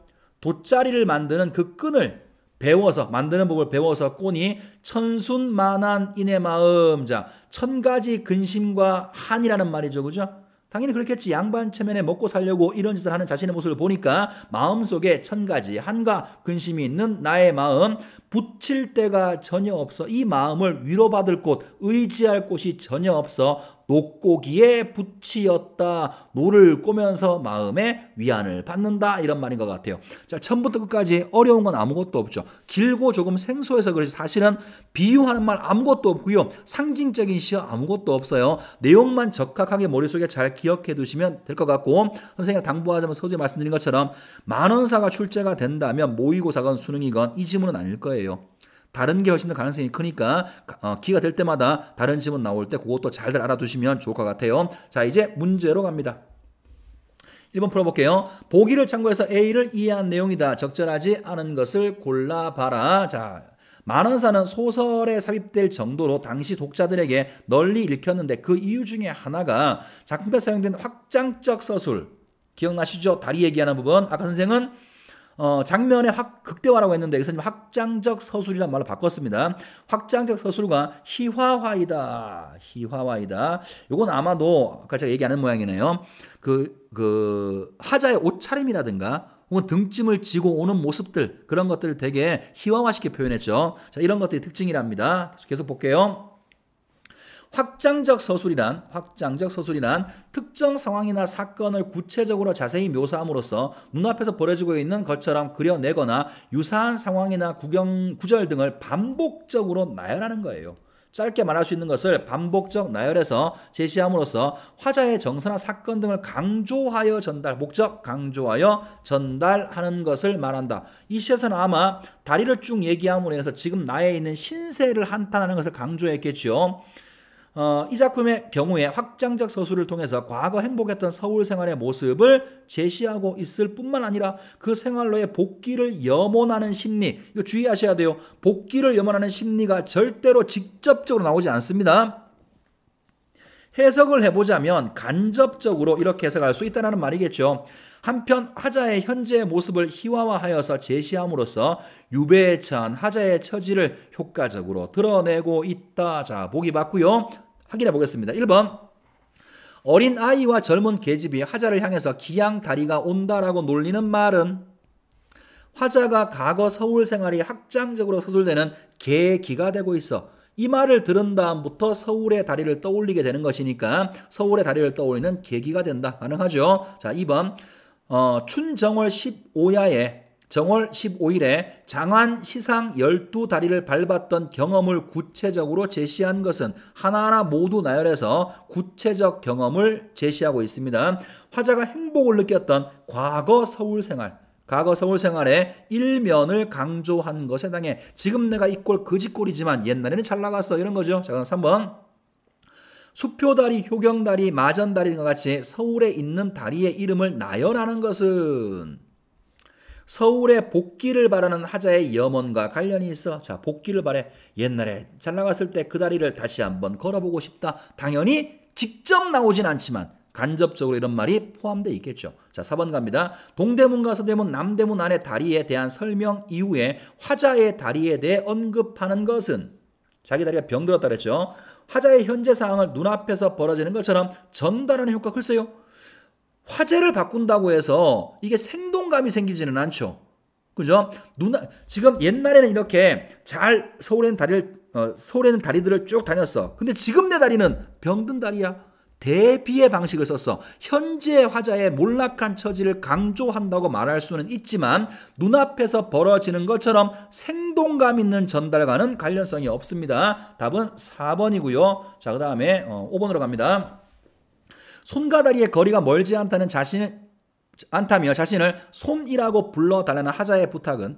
돗자리를 만드는 그 끈을 배워서 만드는 법을 배워서 꼬니 천순만한 인의 마음. 자, 1000가지 근심과 한이라는 말이죠. 그죠? 당연히 그렇겠지. 양반 체면에 먹고 살려고 이런 짓을 하는 자신의 모습을 보니까 마음속에 1000가지 한과 근심이 있는 나의 마음 붙일 데가 전혀 없어. 이 마음을 위로받을 곳, 의지할 곳이 전혀 없어. 녹고기에 붙이었다. 노를 꼬면서 마음의 위안을 받는다. 이런 말인 것 같아요. 자, 처음부터 끝까지 어려운 건 아무것도 없죠. 길고 조금 생소해서 그렇지 사실은 비유하는 말 아무것도 없고요. 상징적인 시어 아무것도 없어요. 내용만 적확하게 머릿속에 잘 기억해 두시면 될 것 같고, 선생님이 당부하자면 서두에 말씀드린 것처럼 만원사가 출제가 된다면 모의고사건 수능이건 이 지문은 아닐 거예요. 다른 게 훨씬 더 가능성이 크니까 기회가 될 때마다 다른 지문 나올 때 그것도 잘들 알아두시면 좋을 것 같아요. 자, 이제 문제로 갑니다. 1번 풀어볼게요. 보기를 참고해서 A를 이해한 내용이다. 적절하지 않은 것을 골라봐라. 자, 만원사는 소설에 삽입될 정도로 당시 독자들에게 널리 읽혔는데 그 이유 중에 하나가 작품에 사용된 확장적 서술. 기억나시죠? 다리 얘기하는 부분. 아까 선생은 장면의 극대화라고 했는데 여기서 확장적 서술이라는 말로 바꿨습니다. 확장적 서술과 희화화이다. 이건 아마도 아까 제가 얘기하는 모양이네요. 화자의 옷차림이라든가 혹은 등짐을 지고 오는 모습들, 그런 것들을 되게 희화화시켜 표현했죠. 자, 이런 것들이 특징이랍니다. 계속 볼게요. 확장적 서술이란 특정 상황이나 사건을 구체적으로 자세히 묘사함으로써 눈앞에서 벌어지고 있는 것처럼 그려내거나 유사한 상황이나 구절 등을 반복적으로 나열하는 거예요. 짧게 말할 수 있는 것을 반복적 나열해서 제시함으로써 화자의 정서나 사건 등을 강조하여 목적 강조하여 전달하는 것을 말한다. 이 시에서는 아마 다리를 쭉 얘기함으로 해서 지금 나에 있는 신세를 한탄하는 것을 강조했겠죠. 이 작품의 경우에 확장적 서술을 통해서 과거 행복했던 서울 생활의 모습을 제시하고 있을 뿐만 아니라 그 생활로의 복귀를 염원하는 심리, 이거 주의하셔야 돼요. 복귀를 염원하는 심리가 절대로 직접적으로 나오지 않습니다. 해석을 해보자면 간접적으로 이렇게 해석할 수 있다는 말이겠죠. 한편 화자의 현재의 모습을 희화화하여서 제시함으로써 유배에 처한 화자의 처지를 효과적으로 드러내고 있다. 자, 보기 봤고요. 확인해 보겠습니다. 1번. 어린 아이와 젊은 계집이 화자를 향해서 기양다리가 온다라고 놀리는 말은 화자가 과거 서울 생활이 확장적으로 서술되는 계기가 되고 있어. 이 말을 들은 다음부터 서울의 다리를 떠올리게 되는 것이니까 서울의 다리를 떠올리는 계기가 된다. 가능하죠. 자, 2번. 춘정월 15일에 장안 시상 12다리를 밟았던 경험을 구체적으로 제시한 것은 하나하나 모두 나열해서 구체적 경험을 제시하고 있습니다. 화자가 행복을 느꼈던 과거 서울 생활, 과거 서울 생활의 일면을 강조한 것에 해당해. 지금 내가 이 꼴 거지꼴이지만 옛날에는 잘 나갔어. 이런 거죠. 자, 그럼 3번. 수표다리, 효경다리, 마전다리 등과 같이 서울에 있는 다리의 이름을 나열하는 것은 서울에 복귀를 바라는 하자의 염원과 관련이 있어. 자, 복귀를 바래. 옛날에 잘 나갔을 때 그 다리를 다시 한번 걸어보고 싶다. 당연히 직접 나오진 않지만 간접적으로 이런 말이 포함되어 있겠죠. 자, 4번 갑니다. 동대문과 서대문, 남대문 안의 다리에 대한 설명 이후에 화자의 다리에 대해 언급하는 것은 자기 다리가 병들었다 그랬죠. 화자의 현재 상황을 눈앞에서 벌어지는 것처럼 전달하는 효과. 글쎄요. 화제를 바꾼다고 해서 이게 생동감이 생기지는 않죠. 그죠? 지금 옛날에는 이렇게 잘 서울에는 다리들을 쭉 다녔어. 근데 지금 내 다리는 병든 다리야. 대비의 방식을 썼어. 현재 화자의 몰락한 처지를 강조한다고 말할 수는 있지만 눈앞에서 벌어지는 것처럼 생동감 있는 전달과는 관련성이 없습니다. 답은 4번이고요. 자, 그 다음에 5번으로 갑니다. 손과 다리의 거리가 멀지 않다며 자신을 손이라고 불러달라는 하자의 부탁은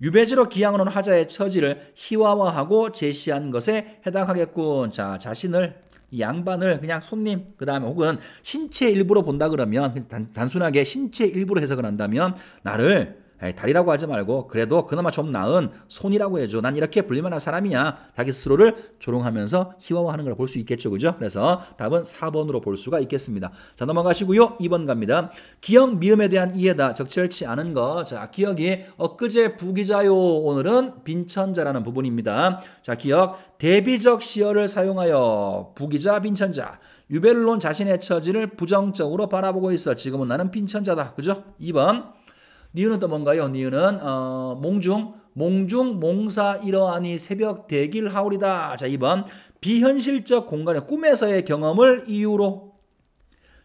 유배지로 기양을 온 하자의 처지를 희화화하고 제시한 것에 해당하겠군. 자, 자신을 이 양반을 그냥 손님, 그 다음에 혹은 신체 일부로 본다 그러면 단순하게 신체 일부로 해석을 한다면 나를 다리라고 하지 말고 그래도 그나마 좀 나은 손이라고 해줘. 난 이렇게 불릴만한 사람이야. 자기 스스로를 조롱하면서 희화화하는 걸 볼 수 있겠죠. 그죠? 그래서 답은 4번으로 볼 수가 있겠습니다. 자, 넘어가시고요. 2번 갑니다. 기억, 미음에 대한 이해다. 적절치 않은 거. 자, 기억이 엊그제 부기자요. 오늘은 빈천자라는 부분입니다. 자, 기억. 대비적 시어를 사용하여 부기자, 빈천자. 유배를 놓은 자신의 처지를 부정적으로 바라보고 있어. 지금은 나는 빈천자다. 그죠? 2번. 니은은 또 뭔가요? 니은은 몽중 몽사 이러하니 새벽 대길 하울이다. 자, 2번 비현실적 공간의 꿈에서의 경험을 이유로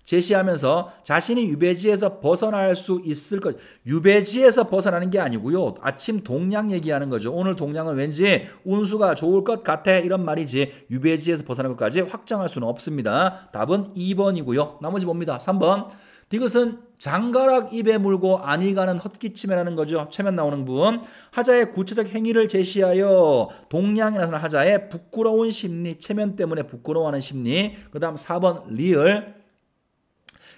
제시하면서 자신이 유배지에서 벗어날 수 있을 것. 유배지에서 벗어나는 게 아니고요. 아침 동량 얘기하는 거죠. 오늘 동량은 왠지 운수가 좋을 것 같아 이런 말이지 유배지에서 벗어날 것까지 확정할 수는 없습니다. 답은 2번이고요. 나머지 봅니다. 3번 이것은 장가락 입에 물고 안이 가는 헛기침이라는 거죠. 체면 나오는 부분. 하자의 구체적 행위를 제시하여 동량에 나서는 하자의 부끄러운 심리, 체면 때문에 부끄러워하는 심리. 그 다음 4번 리을.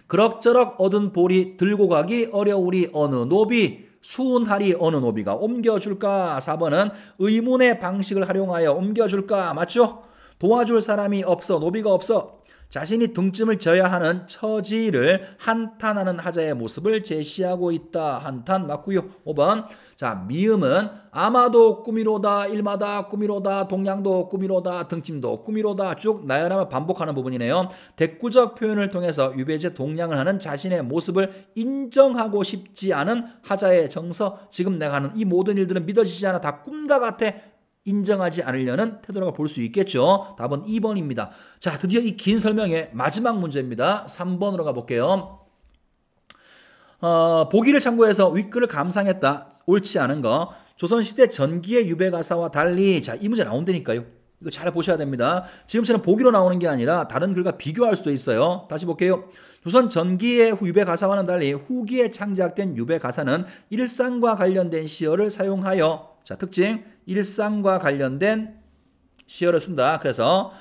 그럭저럭 얻은 보리 들고 가기 어려우리 어느 노비. 수운하리 어느 노비가 옮겨줄까. 4번은 의문의 방식을 활용하여 옮겨줄까. 맞죠? 도와줄 사람이 없어. 노비가 없어. 자신이 등짐을 져야 하는 처지를 한탄하는 하자의 모습을 제시하고 있다. 한탄 맞고요. 5번. 자, 미음은 아마도 꿈이로다, 일마다 꿈이로다, 동량도 꿈이로다, 등짐도 꿈이로다 쭉 나열하며 반복하는 부분이네요. 대꾸적 표현을 통해서 유배제 동량을 하는 자신의 모습을 인정하고 싶지 않은 하자의 정서. 지금 내가 하는 이 모든 일들은 믿어지지 않아. 다 꿈과 같아. 인정하지 않으려는 태도라고 볼 수 있겠죠. 답은 2번입니다. 자, 드디어 이 긴 설명의 마지막 문제입니다. 3번으로 가볼게요. 보기를 참고해서 윗글을 감상했다. 옳지 않은 거. 조선시대 전기의 유배 가사와 달리. 자, 이 문제 나온다니까요. 이거 잘 보셔야 됩니다. 지금처럼 보기로 나오는 게 아니라 다른 글과 비교할 수도 있어요. 다시 볼게요. 조선 전기의 유배 가사와는 달리 후기에 창작된 유배 가사는 일상과 관련된 시어를 사용하여. 자, 특징. 일상과 관련된 시어를 쓴다. 그래서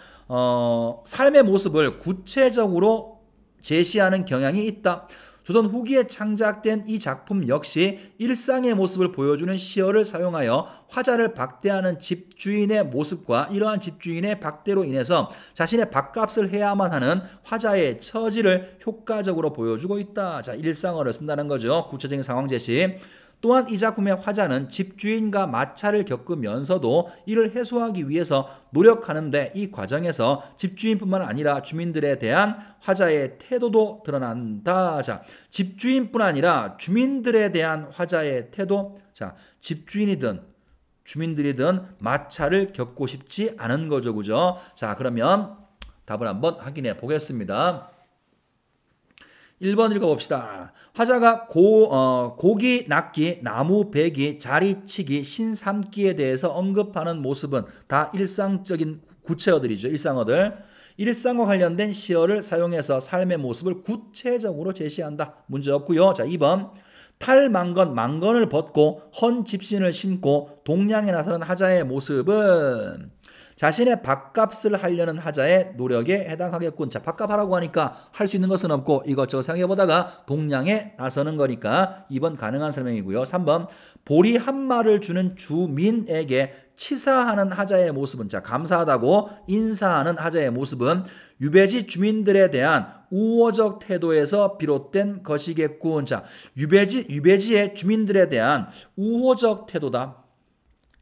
삶의 모습을 구체적으로 제시하는 경향이 있다. 조선 후기에 창작된 이 작품 역시 일상의 모습을 보여주는 시어를 사용하여 화자를 박대하는 집주인의 모습과 이러한 집주인의 박대로 인해서 자신의 밥값을 해야만 하는 화자의 처지를 효과적으로 보여주고 있다. 자, 일상어를 쓴다는 거죠. 구체적인 상황 제시. 또한 이 작품의 화자는 집주인과 마찰을 겪으면서도 이를 해소하기 위해서 노력하는데 이 과정에서 집주인뿐만 아니라 주민들에 대한 화자의 태도도 드러난다. 자, 집주인뿐 아니라 주민들에 대한 화자의 태도. 자, 집주인이든 주민들이든 마찰을 겪고 싶지 않은 거죠. 그죠? 자, 그러면 답을 한번 확인해 보겠습니다. 1번 읽어봅시다. 화자가 고기 낚기, 나무 베기, 자리치기, 신삼기에 대해서 언급하는 모습은 다 일상적인 구체어들이죠. 일상어들. 일상과 관련된 시어를 사용해서 삶의 모습을 구체적으로 제시한다. 문제 없고요. 자, 2번. 망건을 벗고 헌 집신을 신고 동량에 나서는 하자의 모습은 자신의 밥값을 하려는 하자의 노력에 해당하겠군. 자, 밥값하라고 하니까 할 수 있는 것은 없고 이것저것 생각해보다가 동량에 나서는 거니까 2번 가능한 설명이고요. 3번 보리 한 마를 주는 주민에게 치사하는 하자의 모습은, 자, 감사하다고 인사하는 하자의 모습은 유배지 주민들에 대한 우호적 태도에서 비롯된 것이겠군. 자, 유배지의 주민들에 대한 우호적 태도다.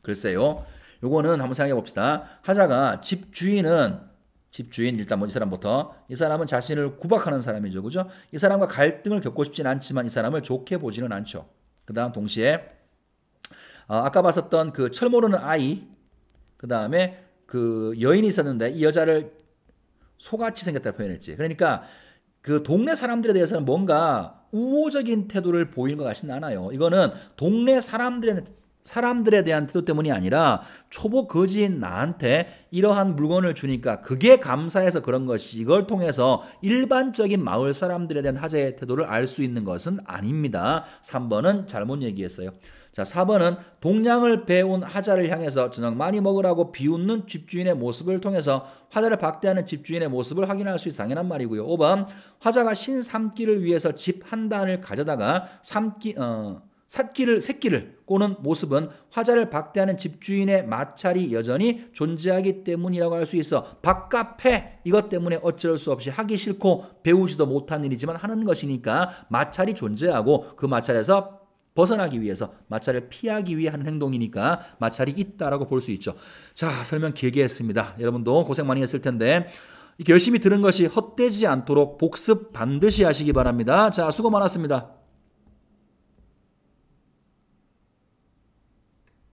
글쎄요. 요거는 한번 생각해 봅시다. 하자가 집주인 일단 이 사람부터, 이 사람은 자신을 구박하는 사람이죠. 그죠? 이 사람과 갈등을 겪고 싶진 않지만 이 사람을 좋게 보지는 않죠. 그 다음 동시에 아까 봤었던 그 철 모르는 아이, 그 다음에 그 여인이 있었는데 이 여자를 소같이 생겼다고 표현했지. 그러니까 그 동네 사람들에 대해서는 뭔가 우호적인 태도를 보이는 것 같지는 않아요. 이거는 동네 사람들에 대한 태도 때문이 아니라 초보 거지인 나한테 이러한 물건을 주니까 그게 감사해서 그런 것이, 이걸 통해서 일반적인 마을 사람들에 대한 하자의 태도를 알 수 있는 것은 아닙니다. 3번은 잘못 얘기했어요. 자, 4번은 동량을 배운 하자를 향해서 저녁 많이 먹으라고 비웃는 집주인의 모습을 통해서 하자를 박대하는 집주인의 모습을 확인할 수 있어 당연한 말이고요. 5번 하자가 신삼기를 위해서 집 한 단을 가져다가 새끼를 꼬는 모습은 화자를 박대하는 집주인의 마찰이 여전히 존재하기 때문이라고 할 수 있어. 밥값해 이것 때문에 어쩔 수 없이 하기 싫고 배우지도 못한 일이지만 하는 것이니까 마찰이 존재하고 그 마찰에서 벗어나기 위해서, 마찰을 피하기 위해 하는 행동이니까 마찰이 있다라고 볼 수 있죠. 자, 설명 길게 했습니다. 여러분도 고생 많이 했을 텐데 이렇게 열심히 들은 것이 헛되지 않도록 복습 반드시 하시기 바랍니다. 자, 수고 많았습니다.